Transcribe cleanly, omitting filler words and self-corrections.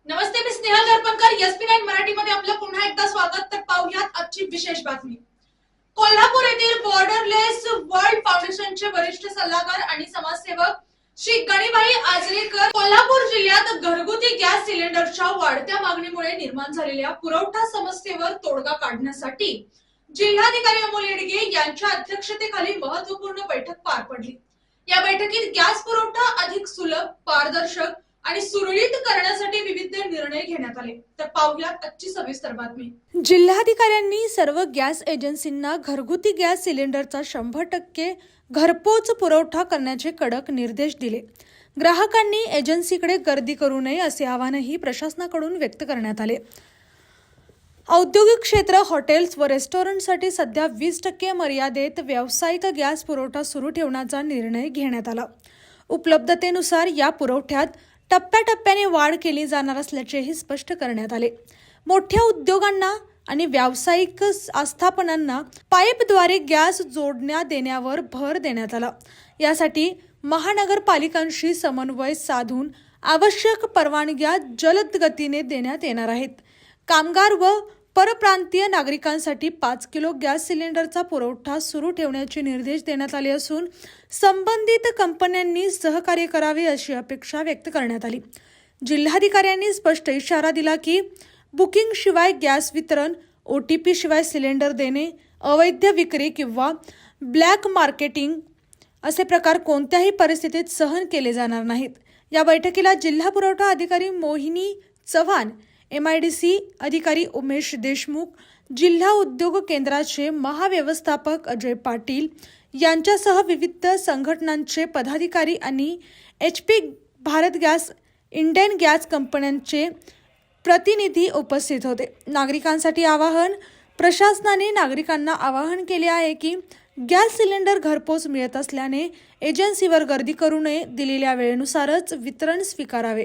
नमस्ते, मी Snehal दर्पणकर. SP9 मराठीमध्ये आपलं पुन्हा एकदा स्वागत. तर पाहूयात आजची विशेष बातमी. कोल्हापूर येथील बॉर्डरलेस वर्ल्ड फाउंडेशनचे वरिष्ठ सल्लागार आणि समाजसेवक श्री गणीबाई आजरेकर कोल्हापूर जिल्ह्यात घरगुती गॅस सिलेंडरच्या वाढत्या मागणीमुळे निर्माण झालेल्या पुरवठा समस्येवर तोडगा काढण्यासाठी जिल्हाधिकारी अमोल येडगे यांच्या अध्यक्षतेखाली महत्त्वपूर्ण बैठक पार पडली. या बैठकीत गॅस पुरवठा अधिक सुलभ, पारदर्शक आणि सुरळीत करण्यासाठी विविध निर्णय घेण्यात आले. तर पाहूयात आजची सविस्तर बातमी. जिल्हाधिकाऱ्यांनी सर्व गॅस एजन्सींना घरगुती गॅस सिलेंडरचा 100% घरपोच पुरवठा करण्याचे कडक निर्देश दिले. ग्राहकांनी एजन्सीकडे गर्दी करू नये असे आवाहनही प्रशासनाकडून व्यक्त करण्यात आले. औद्योगिक क्षेत्र, हॉटेल्स व रेस्टॉरंटसाठी सध्या 20% मर्यादेत व्यावसायिक गॅस पुरवठा सुरू ठेवण्याचा निर्णय घेण्यात आला. उपलब्धतेनुसार या पुरवठ्यात टप्प्याटप्प्याने वाढ केली जाणार असल्याचेही स्पष्ट करण्यात आले. मोठ्या उद्योगांना आणि व्यावसायिक आस्थापनांना पाईपद्वारे गॅस जोडण्या देण्यावर भर देण्यात आला. यासाठी महानगरपालिकांशी समन्वय साधून आवश्यक परवानग्या जलद गतीने देण्यात येणार आहेत. कामगार व परप्रांतीय नागरिकांसाठी 5 किलो गॅस सिलेंडरचा पुरवठा सुरू ठेवण्याचे निर्देश देण्यात आले असून संबंधित कंपन्यांनी सहकार्य करावे अशी अपेक्षा व्यक्त करण्यात आली. जिल्हाधिकाऱ्यांनी स्पष्ट इशारा दिला की बुकिंग शिवाय गॅस वितरण, OTP शिवाय सिलेंडर देणे, अवैध विक्री किंवा ब्लॅक मार्केटिंग असे प्रकार कोणत्याही परिस्थितीत सहन केले जाणार नाहीत. या बैठकीला जिल्हा पुरवठा अधिकारी मोहिनी चव्हाण, MIDC अधिकारी उमेश देशमुख, जिल्हा उद्योग केंद्राचे महाव्यवस्थापक अजय पाटील यांच्यासह विविध संघटनांचे पदाधिकारी आणि HP Bharat gas, Indian gas कंपन्यांचे प्रतिनिधी उपस्थित होते. नागरिकांसाठी आवाहन. प्रशासनाने नागरिकांना आवाहन केले आहे की गॅस सिलेंडर घरपोच मिळत असल्याने एजन्सीवर गर्दी करू नये, दिलेल्या वेळेनुसारच वितरण स्वीकारावे.